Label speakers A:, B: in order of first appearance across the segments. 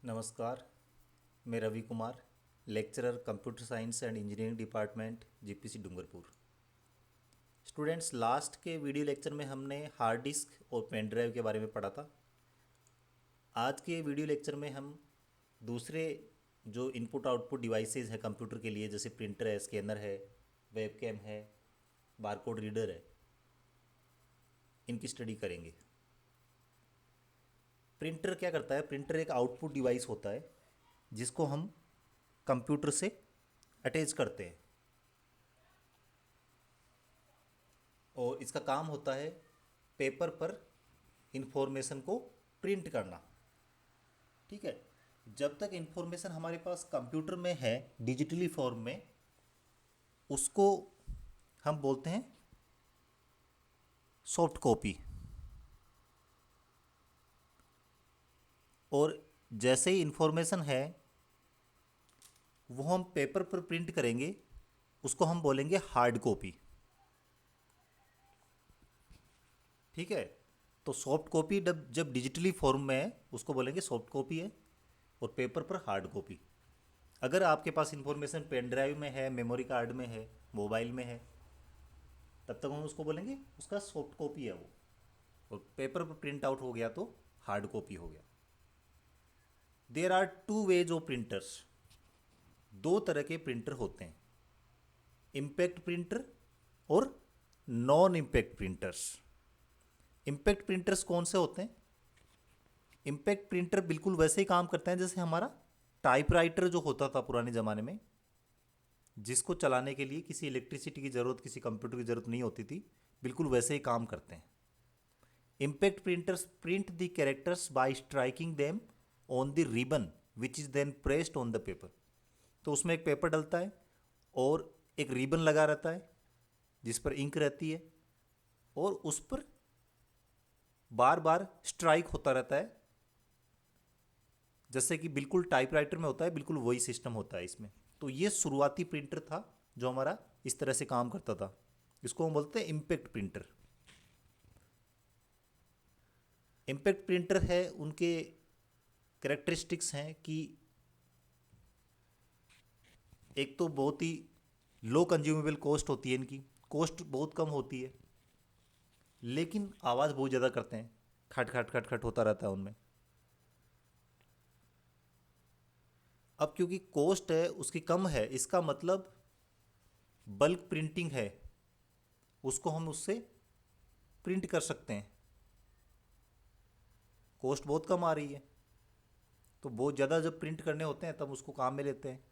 A: नमस्कार। मैं Ravi Kumar, lecturer computer science and engineering department GPC Dungarpur. Students, last के वीडियो लेक्चर में हमने हार्ड डिस्क और पेन ड्राइव के बारे में पढ़ा था। आज के वीडियो लेक्चर में हम दूसरे जो इनपुट आउटपुट डिवाइसेस हैं कंप्यूटर के लिए, जैसे प्रिंटर है, स्कैनर है, वेबकैम है, बारकोड रीडर है, इनकी स्टडी करेंगे। प्रिंटर क्या करता है? प्रिंटर एक आउटपुट डिवाइस होता है जिसको हम कंप्यूटर से अटैच करते हैं, और इसका काम होता है पेपर पर इंफॉर्मेशन को प्रिंट करना। ठीक है। जब तक इंफॉर्मेशन हमारे पास कंप्यूटर में है डिजिटली फॉर्म में, उसको हम बोलते हैं सॉफ्ट कॉपी। और जैसे ही इंफॉर्मेशन है वो हम पेपर पर प्रिंट करेंगे, उसको हम बोलेंगे हार्ड कॉपी। ठीक है। तो सॉफ्ट कॉपी जब जब डिजिटली फॉर्म में है उसको बोलेंगे सॉफ्ट कॉपी है, और पेपर पर हार्ड कॉपी। अगर आपके पास इंफॉर्मेशन पेन ड्राइव में है, मेमोरी कार्ड में है, मोबाइल में है, तब तक हम उसको बोलेंगे उसका सॉफ्ट कॉपी है वो, और पेपर पर प्रिंट आउट हो गया तो हार्ड कॉपी हो गया। There are two ways of printers. दो तरह के प्रिंटर होते हैं, इम्पैक्ट प्रिंटर और non impact printers. Impact printers कौन से होते हैं? इम्पैक्ट प्रिंटर बिल्कुल वैसे ही काम करते हैं जैसे हमारा टाइपराइटर जो होता था पुराने ज़माने में, जिसको चलाने के लिए किसी इलेक्ट्रिसिटी की ज़रूरत, किसी कंप्यूटर की ज़रूरत नहीं होती थी, बिल्कुल वैसे ही काम करते हैं। Impact printers print the characters by striking them on the ribbon which is then pressed on the paper. तो उसमें एक पेपर डलता है और एक रिबन लगा रहता है जिस पर इंक रहती है, और उस पर बार बार स्ट्राइक होता रहता है, जैसे कि बिल्कुल टाइपराइटर में होता है, बिल्कुल वही सिस्टम होता है इसमें। तो ये शुरुआती प्रिंटर था जो हमारा इस तरह से काम करता था। इसको हम बोलते हैं इम्पैक्ट प्रिंटर। इम्पैक्ट प्रिंटर है, उनके कैरेक्टरिस्टिक्स हैं कि एक तो बहुत ही लो कंज्यूमेबल कॉस्ट होती है, इनकी कॉस्ट बहुत कम होती है, लेकिन आवाज़ बहुत ज़्यादा करते हैं, खट खट खट खट होता रहता है उनमें। अब क्योंकि कॉस्ट है उसकी कम है, इसका मतलब बल्क प्रिंटिंग है, उसको हम उससे प्रिंट कर सकते हैं। कॉस्ट बहुत कम आ रही है, तो बहुत ज़्यादा जब प्रिंट करने होते हैं तब उसको काम में लेते हैं।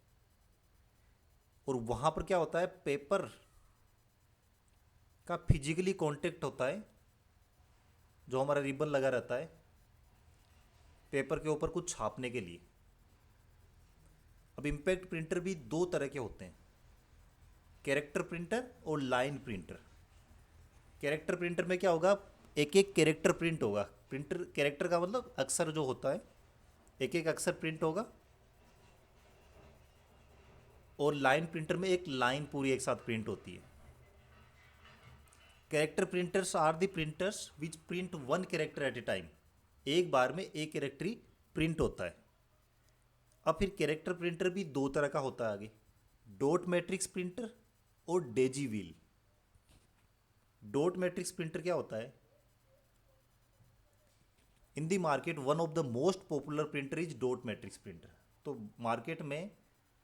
A: और वहाँ पर क्या होता है, पेपर का फिजिकली कांटेक्ट होता है, जो हमारा रिबन लगा रहता है पेपर के ऊपर कुछ छापने के लिए। अब इम्पैक्ट प्रिंटर भी दो तरह के होते हैं, कैरेक्टर प्रिंटर और लाइन प्रिंटर। कैरेक्टर प्रिंटर में क्या होगा, एक एक कैरेक्टर प्रिंट होगा। प्रिंटर कैरेक्टर का मतलब अक्षर जो होता है, एक एक अक्षर प्रिंट होगा, और लाइन प्रिंटर में एक लाइन पूरी एक साथ प्रिंट होती है। Character printers are the printers which print one character at a time. एक बार में एक कैरेक्टर ही प्रिंट होता है। अब फिर कैरेक्टर प्रिंटर भी दो तरह का होता है आगे, डॉट मैट्रिक्स प्रिंटर और daisy wheel. Dot matrix printer क्या होता है? In the market one of the most popular printer is dot matrix printer. तो मार्केट में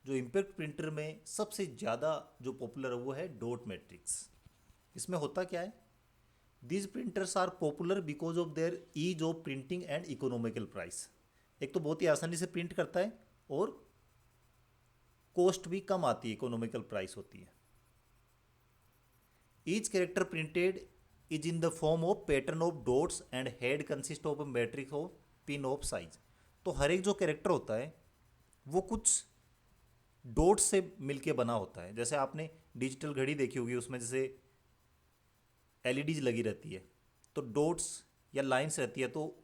A: जो इम्पैक्ट प्रिंटर में सबसे ज़्यादा जो पॉपुलर है वो है डॉट मैट्रिक्स। इसमें होता क्या है, these printers are popular because of their ease of printing and economical price. एक तो बहुत ही आसानी से प्रिंट करता है, और कॉस्ट भी कम आती है, इकोनॉमिकल प्राइस होती है। Each character printed is in the form of pattern of dots and head consist of matrix of pin of size. तो हर एक जो कैरेक्टर होता है वो कुछ डॉट्स से मिलके बना होता है। जैसे आपने डिजिटल घड़ी देखी होगी, उसमें जैसे एलईडीज लगी रहती है, तो डॉट्स या लाइंस रहती है, तो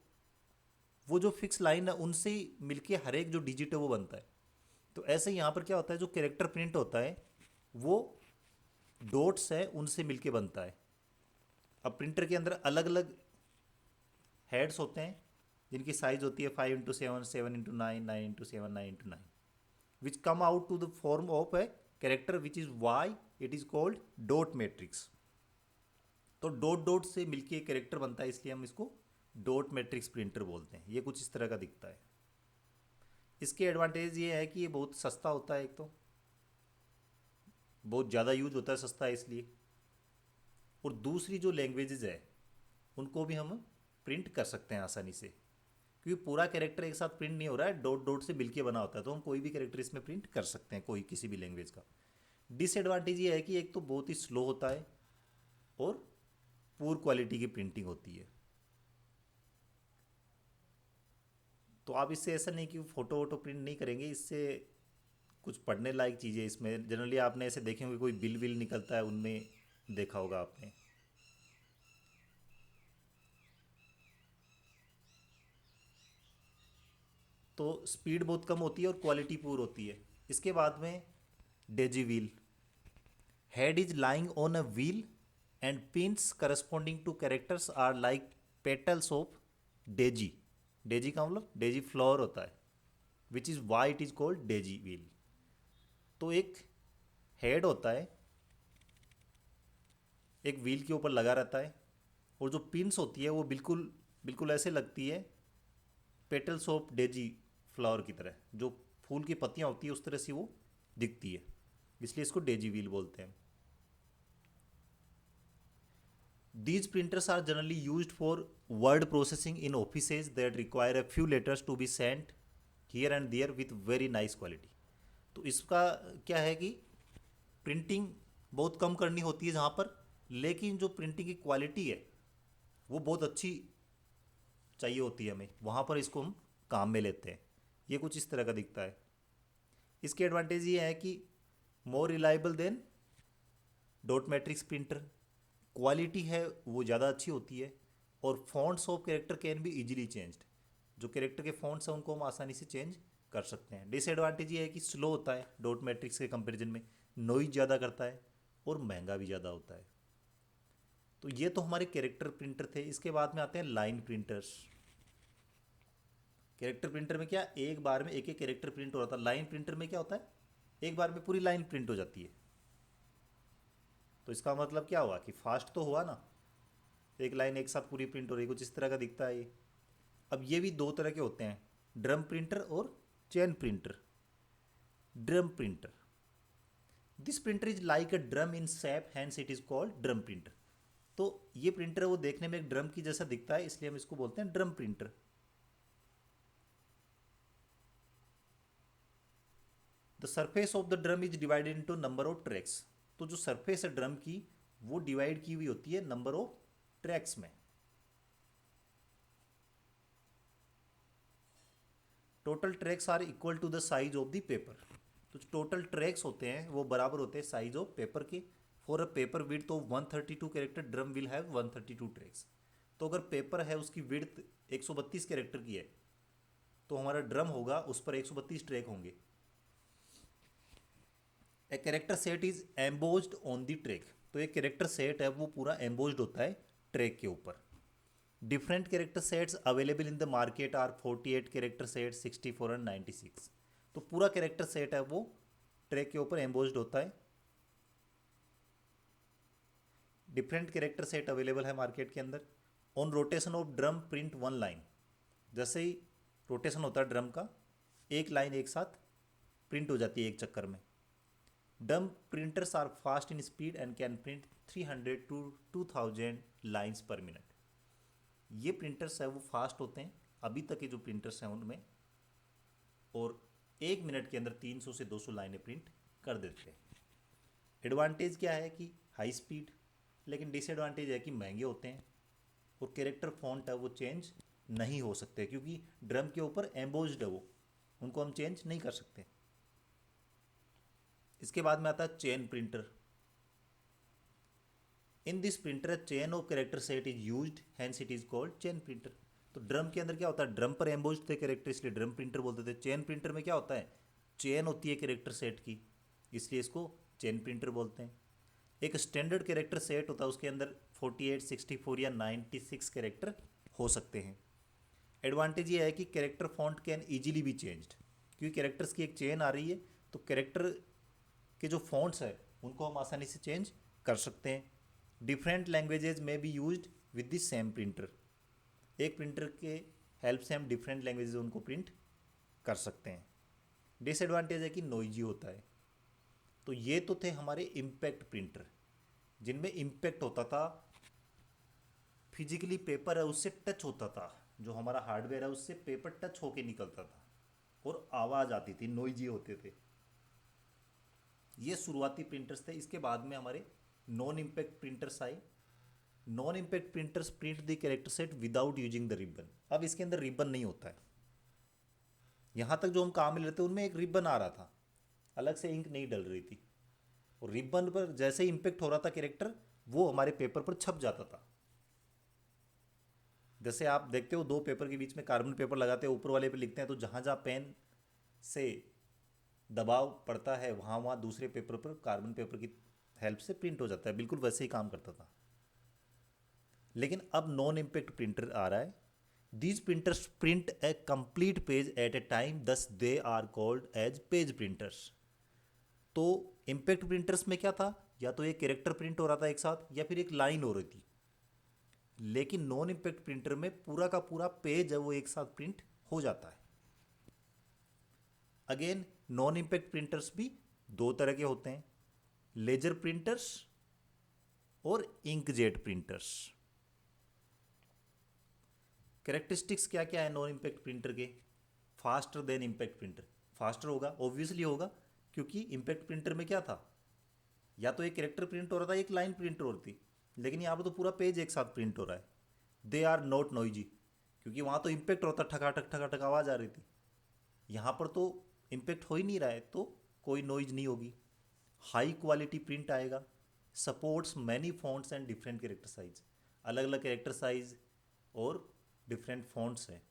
A: वो जो फिक्स लाइन है उनसे ही मिलके हर एक जो डिजिट है वो बनता है। तो ऐसे ही यहाँ पर क्या होता है, जो कैरेक्टर प्रिंट होता है वो डॉट्स है उनसे मिलके बनता है। अब प्रिंटर के अंदर अलग अलग हेड्स होते हैं, जिनकी साइज होती है 5x7, 7x9, 9x7, 9x9, which come out to the form of a character which is why it is called dot matrix. तो डॉट डॉट से मिलके एक कैरेक्टर बनता है, इसलिए हम इसको डॉट मैट्रिक्स प्रिंटर बोलते हैं। ये कुछ इस तरह का दिखता है। इसके एडवांटेज ये है कि ये बहुत सस्ता होता है, एक तो बहुत ज़्यादा यूज होता है, सस्ता है इसलिए। और दूसरी जो लैंग्वेजेस है उनको भी हम प्रिंट कर सकते हैं आसानी से, क्योंकि पूरा कैरेक्टर एक साथ प्रिंट नहीं हो रहा है, डॉट डॉट से मिलके बना होता है, तो हम कोई भी कैरेक्टर इसमें प्रिंट कर सकते हैं, कोई किसी भी लैंग्वेज का। डिसएडवांटेज ये है कि एक तो बहुत ही स्लो होता है और पुअर क्वालिटी की प्रिंटिंग होती है। तो आप इससे ऐसा नहीं कि फ़ोटो वोटो प्रिंट नहीं करेंगे, इससे कुछ पढ़ने लायक चीज़ें इसमें जनरली आपने ऐसे देखे होंगे, कोई बिल विल निकलता है उनमें देखा होगा आपने। तो स्पीड बहुत कम होती है और क्वालिटी पुअर होती है। इसके बाद में daisy wheel, head is lying on a wheel and pins corresponding to characters are like petals of daisy. Daisy का मतलब डेजी फ्लावर होता है, which is why it is called daisy wheel. तो एक हेड होता है, एक व्हील के ऊपर लगा रहता है, और जो पिंस होती है वो बिल्कुल बिल्कुल ऐसे लगती है पेटल्स ऑफ डेजी फ्लावर की तरह, जो फूल की पत्तियाँ होती है उस तरह से वो दिखती है, इसलिए इसको डेजी व्हील बोलते हैं। These printers are generally used for word processing in offices that require a few letters to be sent here and there with very nice quality। तो इसका क्या है कि प्रिंटिंग बहुत कम करनी होती है जहाँ पर, लेकिन जो प्रिंटिंग की क्वालिटी है वो बहुत अच्छी चाहिए होती है हमें, वहाँ पर इसको हम काम में लेते हैं। ये कुछ इस तरह का दिखता है। इसके एडवांटेज ये है कि more reliable then dot matrix printer, quality है वो ज़्यादा अच्छी होती है, और fonts of character can be easily changed. जो कैरेक्टर के फॉन्ट्स हैं उनको हम आसानी से चेंज कर सकते हैं। डिसएडवांटेज ये है कि स्लो होता है डॉट मैट्रिक्स के कंपैरिजन में, नॉइज ज़्यादा करता है और महंगा भी ज़्यादा होता है। तो ये तो हमारे कैरेक्टर प्रिंटर थे। इसके बाद में आते हैं लाइन प्रिंटर्स। कैरेक्टर प्रिंटर में क्या एक बार में एक एक कैरेक्टर प्रिंट हो रहा था, लाइन प्रिंटर में क्या होता है एक बार में पूरी लाइन प्रिंट हो जाती है। तो इसका मतलब क्या हुआ कि फास्ट तो हुआ ना, एक लाइन एक साथ पूरी प्रिंट हो रही, कुछ इस तरह का दिखता है ये। अब ये भी दो तरह के होते हैं, ड्रम प्रिंटर और chain printer. Drum printer, this printer is like a drum in shape, hence it is called drum printer. तो ये प्रिंटर वो देखने में एक ड्रम की जैसा दिखता है, इसलिए हम इसको बोलते हैं drum printer. The surface of the drum is divided into number of tracks. तो जो सरफेस है ड्रम की वो डिवाइड की हुई होती है नंबर ऑफ ट्रैक्स में। Total tracks are equal to the size of the paper. तो जो टोटल ट्रैक्स होते हैं वो बराबर होते हैं साइज ऑफ पेपर के। For a paper width of 132 character drum will have 132 tracks. तो अगर पेपर है उसकी विड्थ 132 कैरेक्टर की है, तो हमारा ड्रम होगा उस पर 132 ट्रैक होंगे। A character set is embossed on the track. तो एक कैरेक्टर सेट है वो पूरा एम्बोज्ड होता है ट्रैक के ऊपर। Different character sets available in the market are 48 character set, 64 and 96। तो पूरा कैरेक्टर सेट है वो ट्रैक के ऊपर एम्बोज्ड होता है। डिफरेंट कैरेक्टर सेट अवेलेबल है मार्केट के अंदर। On rotation of drum print one line. जैसे ही रोटेशन होता है ड्रम का, एक लाइन एक साथ प्रिंट हो जाती है एक चक्कर में। Drum printers are fast in speed and can print 300 to 2000 lines per minute. ये प्रिंटर्स है वो फास्ट होते हैं अभी तक के जो प्रिंटर्स हैं उनमें, और एक मिनट के अंदर 300 से 200 लाइनें प्रिंट कर देते हैं। एडवांटेज क्या है कि हाई स्पीड, लेकिन डिसएडवांटेज है कि महंगे होते हैं, और कैरेक्टर फॉन्ट है वो चेंज नहीं हो सकते क्योंकि ड्रम के ऊपर एम्बोज्ड है वो, उनको हम चेंज नहीं कर सकते। इसके बाद में आता है chain printer. In this printer chain of character set is used, hence it is called chain printer. तो ड्रम के अंदर क्या होता है, ड्रम पर एम्बोज्ड थे कैरेक्टर इसलिए ड्रम प्रिंटर बोलते थे। चेन प्रिंटर में क्या होता है, चेन होती है कैरेक्टर सेट की, इसलिए इसको चेन प्रिंटर बोलते हैं। एक स्टैंडर्ड कैरेक्टर सेट होता है उसके अंदर 48, 64 या 96 कैरेक्टर हो सकते हैं। एडवांटेज ये है कि character font can easily be changed, क्योंकि कैरेक्टर्स की एक चेन आ रही है, तो कैरेक्टर के जो फॉन्ट्स है उनको हम आसानी से चेंज कर सकते हैं। डिफरेंट लैंग्वेजेज में be used with the same printer, एक प्रिंटर के हेल्प से हम डिफरेंट लैंग्वेजेज उनको प्रिंट कर सकते हैं। डिसएडवांटेज है कि नॉइजी होता है। तो ये तो थे हमारे इम्पैक्ट प्रिंटर, जिनमें इम्पैक्ट होता था, फिजिकली पेपर है उससे टच होता था, जो हमारा हार्डवेयर है उससे पेपर टच होके निकलता था और आवाज़ आती थी, नॉइजी होते थे। ये शुरुआती प्रिंटर्स थे। इसके बाद में हमारे नॉन इम्पैक्ट प्रिंटर्स आए। Non impact printers print the character set without using the ribbon. अब इसके अंदर रिबन नहीं होता है। यहाँ तक जो हम काम में लेते उनमें एक रिबन आ रहा था, अलग से इंक नहीं डल रही थी, और रिबन पर जैसे ही इम्पैक्ट हो रहा था कैरेक्टर, वो हमारे पेपर पर छप जाता था। जैसे आप देखते हो दो पेपर के बीच में कार्बन पेपर लगाते हैं, ऊपर वाले पे लिखते हैं, तो जहाँ जहाँ पेन से दबाव पड़ता है वहाँ वहाँ दूसरे पेपर पर कार्बन पेपर की हेल्प से प्रिंट हो जाता है। बिल्कुल वैसे ही काम करता था। लेकिन अब नॉन इम्पैक्ट प्रिंटर आ रहा है। These printers print a complete page at a time, thus they are called as page printers. तो इम्पैक्ट प्रिंटर्स में क्या था, या तो एक कैरेक्टर प्रिंट हो रहा था एक साथ, या फिर एक लाइन हो रही थी। लेकिन नॉन इम्पैक्ट प्रिंटर में पूरा का पूरा पेज है वो एक साथ प्रिंट हो जाता है। अगेन नॉन इम्पैक्ट प्रिंटर्स भी दो तरह के होते हैं, लेजर प्रिंटर्स और इंकजेट प्रिंटर्स। कैरेक्टरिस्टिक्स क्या क्या है नॉन इम्पैक्ट प्रिंटर के? Faster than impact printer. Faster होगा, ऑब्वियसली होगा, क्योंकि इम्पैक्ट प्रिंटर में क्या था, या तो एक कैरेक्टर प्रिंट हो रहा था, एक लाइन प्रिंट हो रही थी, लेकिन यहाँ पर तो पूरा पेज एक साथ प्रिंट हो रहा है। दे आर नॉट नॉइजी, क्योंकि वहाँ तो इम्पैक्ट होता, ठकाठक ठकाठक आवाज़ आ रही थी। यहाँ पर तो इम्पैक्ट हो ही नहीं रहा है, तो कोई नॉइज नहीं होगी। हाई क्वालिटी प्रिंट आएगा। Supports many fonts and different character size. अलग अलग कैरेक्टर साइज और डिफरेंट फॉन्ट्स हैं,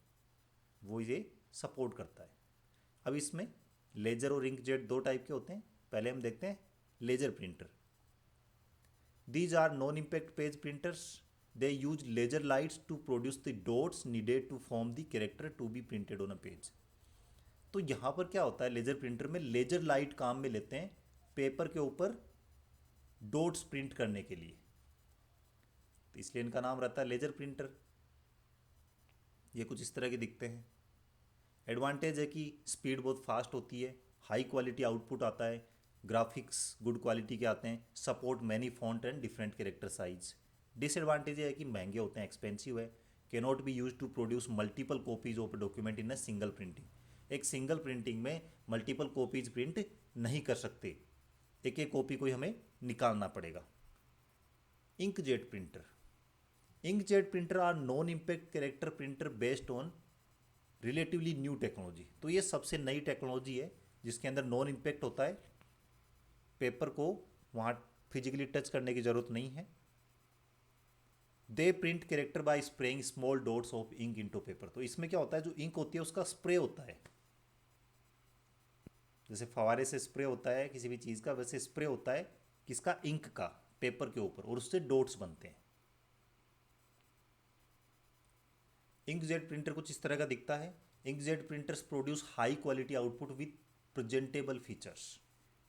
A: वो ये सपोर्ट करता है। अब इसमें लेजर और इंकजेट दो टाइप के होते हैं। पहले हम देखते हैं laser printer. These are non impact page printers. They use laser lights to produce the dots needed to form the character to be printed on a page. तो यहाँ पर क्या होता है, लेजर प्रिंटर में लेजर लाइट काम में लेते हैं पेपर के ऊपर डॉट्स प्रिंट करने के लिए, तो इसलिए इनका नाम रहता है लेजर प्रिंटर। ये कुछ इस तरह के दिखते हैं। एडवांटेज है कि स्पीड बहुत फास्ट होती है, हाई क्वालिटी आउटपुट आता है, ग्राफिक्स गुड क्वालिटी के आते हैं, support many font and different character size. Disadvantage है कि महंगे होते हैं, एक्सपेंसिव है। Can not be use to produce multiple copies of document in a single printing. एक सिंगल प्रिंटिंग में मल्टीपल कॉपीज प्रिंट नहीं कर सकते, एक एक कॉपी को हमें निकालना पड़ेगा। Inkjet printer. Inkjet printer are non impact character printer based on relatively new technology. तो ये सबसे नई टेक्नोलॉजी है जिसके अंदर नॉन इम्पैक्ट होता है, पेपर को वहाँ फिजिकली टच करने की ज़रूरत नहीं है। They print character by spraying small dots of ink into paper. तो इसमें क्या होता है, जो इंक होती है उसका स्प्रे होता है, जैसे फवारे से स्प्रे होता है किसी भी चीज़ का, वैसे स्प्रे होता है किसका, इंक का, पेपर के ऊपर, और उससे डॉट्स बनते हैं। इंकजेट प्रिंटर कुछ इस तरह का दिखता है। Inkjet printers produce high quality output with presentable features.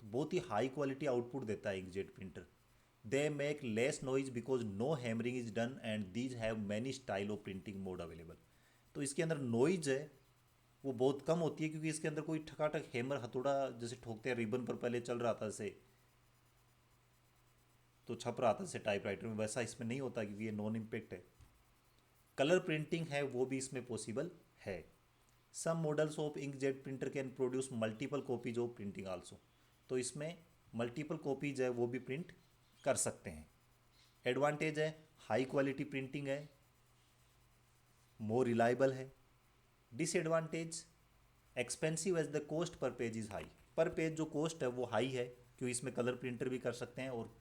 A: तो बहुत ही हाई क्वालिटी आउटपुट देता है inkjet printer. They make less noise because no hammering is done and these have many style of printing mode available. तो इसके अंदर noise है वो बहुत कम होती है, क्योंकि इसके अंदर कोई ठकाठक हैमर हथौड़ा जैसे ठोकते हैं रिबन पर, पहले चल रहा था जैसे तो छप रहा था जैसे टाइपराइटर में, वैसा इसमें नहीं होता क्योंकि ये नॉन इम्पैक्ट है। कलर प्रिंटिंग है वो भी इसमें पॉसिबल है। Some models of inkjet printer can produce multiple copies of printing also. तो इसमें मल्टीपल कॉपीज है वो भी प्रिंट कर सकते हैं। एडवांटेज है हाई क्वालिटी प्रिंटिंग है, मोर रिलायबल है। Disadvantage expensive as the cost per page is high. Per page जो कॉस्ट है वो हाई है, क्योंकि इसमें कलर प्रिंटर भी कर सकते हैं और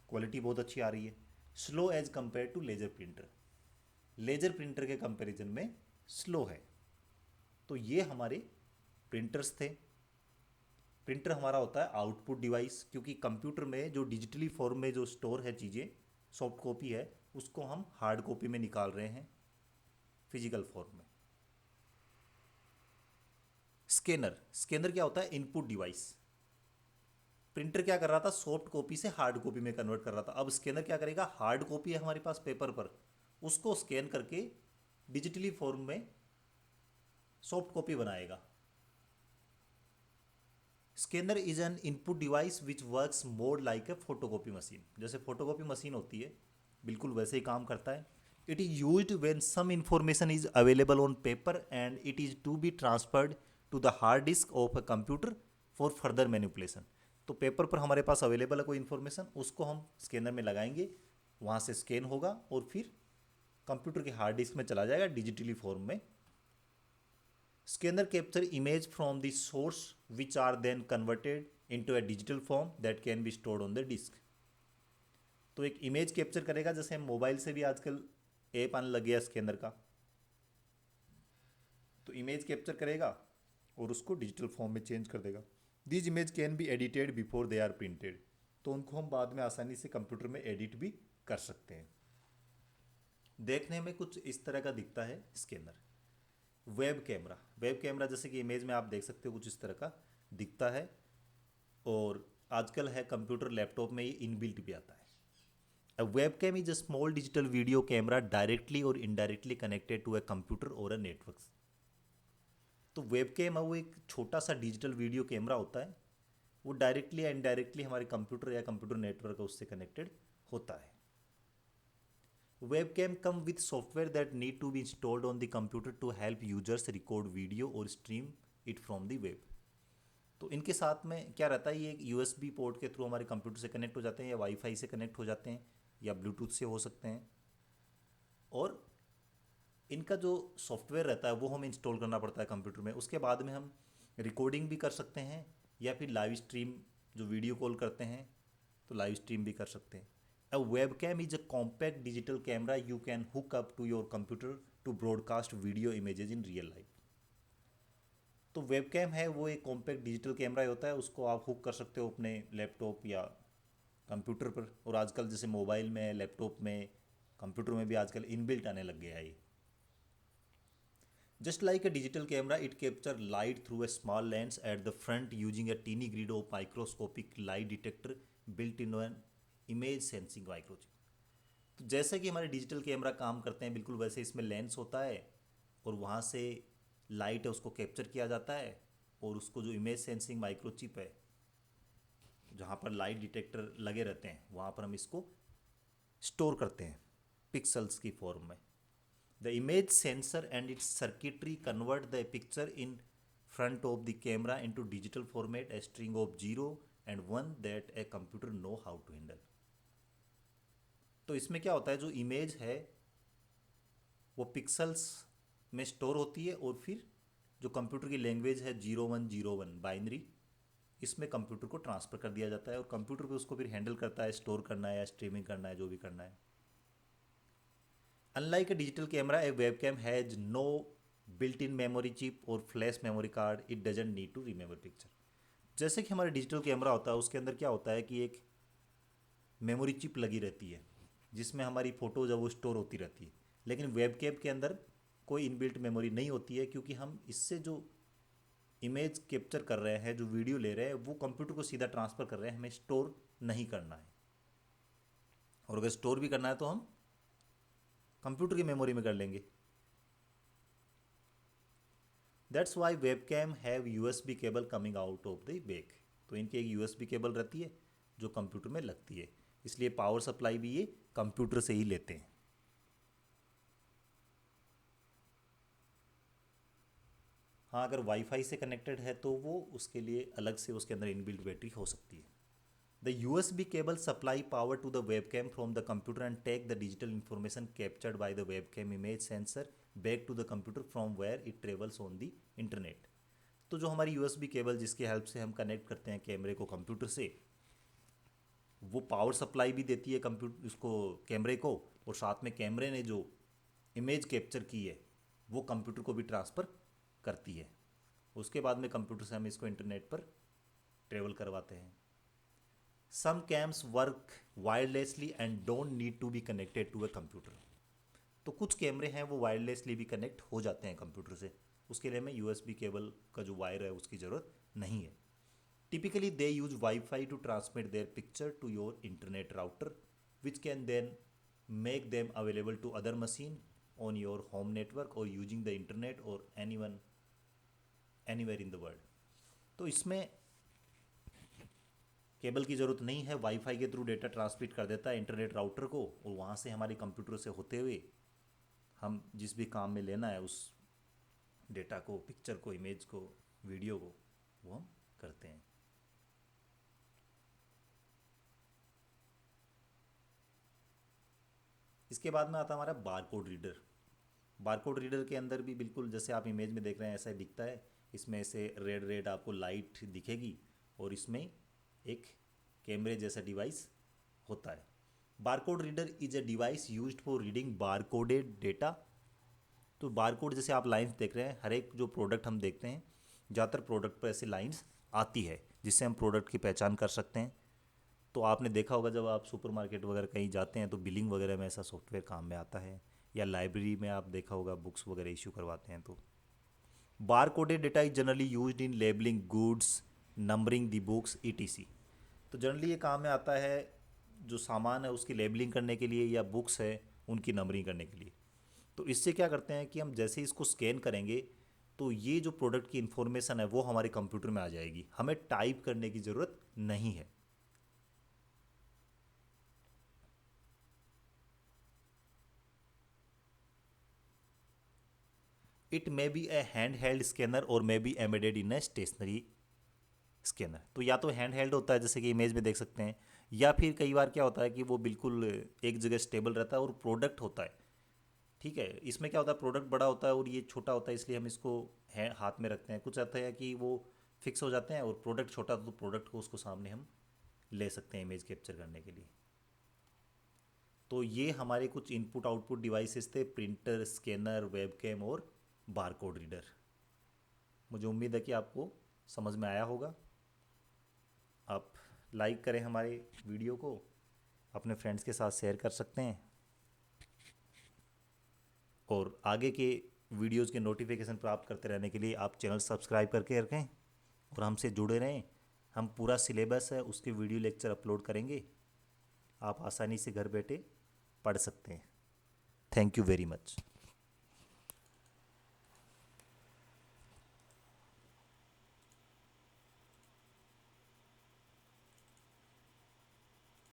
A: क्वालिटी बहुत अच्छी आ रही है। Slow as compare to laser printer. Laser printer के कंपैरिजन में स्लो है। तो ये हमारे प्रिंटर्स थे। प्रिंटर हमारा होता है आउटपुट डिवाइस, क्योंकि कंप्यूटर में जो डिजिटली फॉर्म में जो स्टोर है चीज़ें, सॉफ्ट कॉपी है, उसको हम हार्ड कॉपी में निकाल रहे हैं फिजिकल फॉर्म में। स्कैनर, स्कैनर क्या होता है? Input device. प्रिंटर क्या कर रहा था? सॉफ्ट कॉपी से हार्ड कॉपी में कन्वर्ट कर रहा था। अब स्कैनर क्या करेगा? हार्ड कॉपी है हमारे पास पेपर पर, उसको स्कैन करके डिजिटली फॉर्म में सॉफ्ट कॉपी बनाएगा। Scanner is an input device which works more like a photocopy machine. जैसे फोटोकॉपी मशीन होती है, बिल्कुल वैसे ही काम करता है। It is used when some information is available on paper and it is to be transferred to the hard disk of a computer for further manipulation. तो पेपर पर हमारे पास अवेलेबल है कोई इन्फॉर्मेशन, उसको हम स्कैनर में लगाएंगे, वहाँ से स्कैन होगा और फिर कंप्यूटर के हार्ड डिस्क में चला जाएगा डिजिटली फॉर्म में। Scanner capture image from the source which are then converted into a digital form that can be stored on the disk। तो एक इमेज कैप्चर करेगा, जैसे हम मोबाइल से भी आजकल ऐप आने लग गया स्कैनर का, तो इमेज कैप्चर करेगा और उसको डिजिटल फॉर्म में चेंज कर देगा। These image can be edited before they are printed. तो उनको हम बाद में आसानी से कंप्यूटर में एडिट भी कर सकते हैं। देखने में कुछ इस तरह का दिखता है scanner. Web camera, web camera जैसे कि इमेज में आप देख सकते हो कुछ इस तरह का दिखता है, और आजकल है कंप्यूटर लैपटॉप में ये इनबिल्ट भी आता है। A web cam is a small digital video camera directly और indirectly connected to a computer और अ नेटवर्क। तो वेब कैम है वो एक छोटा सा डिजिटल वीडियो कैमरा होता है, वो डायरेक्टली या इनडायरेक्टली हमारे कंप्यूटर या कंप्यूटर नेटवर्क उससे कनेक्टेड होता है। Webcam come with software that need to be installed on the computer to help users record video or stream it from the web। तो इनके साथ में क्या रहता है, ये एक USB पोर्ट के थ्रू हमारे कंप्यूटर से कनेक्ट हो जाते हैं, या वाईफाई से कनेक्ट हो जाते हैं, या ब्लूटूथ से हो सकते हैं। और इनका जो सॉफ्टवेयर रहता है वो हमें इंस्टॉल करना पड़ता है कंप्यूटर में। उसके बाद में हम रिकॉर्डिंग भी कर सकते हैं, या फिर लाइव स्ट्रीम जो वीडियो कॉल करते हैं तो लाइव स्ट्रीम भी कर सकते हैं। A webcam is a compact digital camera you can hook up to your computer to broadcast video images in real life। तो वेबकैम है वो एक कॉम्पैक्ट डिजिटल कैमरा होता है, उसको आप हुक कर सकते हो अपने लैपटॉप या कंप्यूटर पर। और आजकल जैसे मोबाइल में, लैपटॉप में, कंप्यूटर में भी आजकल इनबिल्ट आने लग गया है ये। Just like a digital camera it capture light through a small lens at the front using a tiny grid of microscopic light detector built in an image sensing microchip. तो जैसे कि हमारे डिजिटल कैमरा काम करते हैं बिल्कुल वैसे इसमें लेंस होता है, और वहाँ से लाइट है उसको कैप्चर किया जाता है, और उसको जो इमेज सेंसिंग माइक्रोचिप है जहाँ पर लाइट डिटेक्टर लगे रहते हैं वहाँ पर हम इसको स्टोर करते हैं पिक्सल्स की फॉर्म में। The image sensor and its circuitry convert the picture in front of the camera into digital format a string of 0 and 1 that a computer know how to handle. तो इसमें क्या होता है, जो इमेज है वो पिक्सल्स में स्टोर होती है, और फिर जो कंप्यूटर की लैंग्वेज है 0101 बाइनरी, इसमें कंप्यूटर को ट्रांसफ़र कर दिया जाता है, और कंप्यूटर पे उसको फिर हैंडल करता है, स्टोर करना है या स्ट्रीमिंग करना है, जो भी करना है। Unlike a digital camera a webcam has no built in memory chip और flash memory card, it doesn't need to remember picture. जैसे कि हमारा डिजिटल कैमरा होता है उसके अंदर क्या होता है कि एक मेमोरी चिप लगी रहती है जिसमें हमारी फ़ोटोज़ है वो स्टोर होती रहती है। लेकिन वेबकैम के अंदर कोई इनबिल्ट मेमोरी नहीं होती है, क्योंकि हम इससे जो इमेज कैप्चर कर रहे हैं, जो वीडियो ले रहे हैं, वो कंप्यूटर को सीधा ट्रांसफ़र कर रहे हैं, हमें स्टोर नहीं करना है। और अगर स्टोर भी करना है तो हम कंप्यूटर की मेमोरी में कर लेंगे। That's why webcam have USB cable coming out of the back. तो इनकी एक USB केबल रहती है जो कंप्यूटर में लगती है, इसलिए पावर सप्लाई भी ये कंप्यूटर से ही लेते हैं। हाँ, अगर वाईफाई से कनेक्टेड है तो वो उसके लिए अलग से उसके अंदर इनबिल्ट बैटरी हो सकती है। The USB cable supply power to the webcam from the computer and take the digital information captured by the webcam image sensor back to the computer from where it travels on the internet. तो जो हमारी USB cable जिसकी help से हम connect करते हैं कैमरे को कंप्यूटर से, वो पावर सप्लाई भी देती है कंप्यूटर उसको कैमरे को, और साथ में कैमरे ने जो इमेज कैप्चर की है वो कंप्यूटर को भी ट्रांसफ़र करती है। उसके बाद में कंप्यूटर से हम इसको इंटरनेट पर ट्रेवल करवाते हैं। Some cams work wirelessly and don't need to be connected to a computer. तो कुछ कैमरे हैं वो वायरलेसली भी कनेक्ट हो जाते हैं कंप्यूटर से, उसके लिए हमें यूएसबी केबल का जो वायर है उसकी ज़रूरत नहीं है. Typically, they use Wi-Fi to transmit their picture to your internet router, which can then make them available to other machine on your home network or using the internet or anyone anywhere in the world. तो इसमें cable की ज़रूरत नहीं है, wifi के through data transmit कर देता है इंटरनेट राउटर को, और वहाँ से हमारे कंप्यूटर से होते हुए हम जिस भी काम में लेना है उस डेटा को, पिक्चर को, इमेज को, वीडियो को, वो हम करते हैं. इसके बाद में आता है हमारा बारकोड रीडर. बारकोड रीडर के अंदर भी बिल्कुल जैसे आप इमेज में देख रहे हैं ऐसा ही दिखता है. इसमें से रेड रेड आपको लाइट दिखेगी और इसमें एक कैमरे जैसा डिवाइस होता है. Barcode reader is a device used for reading barcoded data. तो बारकोड जैसे आप लाइंस देख रहे हैं, हर एक जो प्रोडक्ट हम देखते हैं ज़्यादातर प्रोडक्ट पर ऐसे लाइंस आती है जिससे हम प्रोडक्ट की पहचान कर सकते हैं. तो आपने देखा होगा जब आप सुपरमार्केट वगैरह कहीं जाते हैं तो बिलिंग वगैरह में ऐसा सॉफ्टवेयर काम में आता है, या लाइब्रेरी में आप देखा होगा बुक्स वगैरह इशू करवाते हैं. तो bar coded data is generally used in labelling goods, numbering the books ETC. तो जनरली ये काम में आता है जो सामान है उसकी लेबलिंग करने के लिए, या बुक्स है उनकी नंबरिंग करने के लिए. तो इससे क्या करते हैं कि हम जैसे इसको स्कैन करेंगे तो ये जो प्रोडक्ट की इन्फॉर्मेशन है वो हमारे कंप्यूटर में आ जाएगी, हमें टाइप करने की ज़रूरत नहीं है. It may be a hand held scanner और may be embedded in a stationary scanner. तो या तो हैंड हेल्ड होता है जैसे कि इमेज में देख सकते हैं, या फिर कई बार क्या होता है कि वो बिल्कुल एक जगह स्टेबल रहता है और प्रोडक्ट होता है. ठीक है, इसमें क्या होता है प्रोडक्ट बड़ा होता है और ये छोटा होता है, इसलिए हम इसको हाथ में रखते हैं. कुछ आता है कि वो फिक्स हो जाते हैं और प्रोडक्ट छोटा, तो प्रोडक्ट को उसको सामने हम ले सकते हैं इमेज कैप्चर करने के लिए. तो ये हमारे कुछ इनपुट आउटपुट डिवाइसेस थे, प्रिंटर, स्कैनर, वेबकैम और बारकोड रीडर. मुझे उम्मीद है कि आपको समझ में आया होगा. आप लाइक करें हमारे वीडियो को, अपने फ्रेंड्स के साथ शेयर कर सकते हैं, और आगे के वीडियोज़ के नोटिफिकेशन प्राप्त करते रहने के लिए आप चैनल सब्सक्राइब करके रखें और हमसे जुड़े रहें. हम पूरा सिलेबस है उसके वीडियो लेक्चर अपलोड करेंगे, आप आसानी से घर बैठे पढ़ सकते हैं. Thank you very much.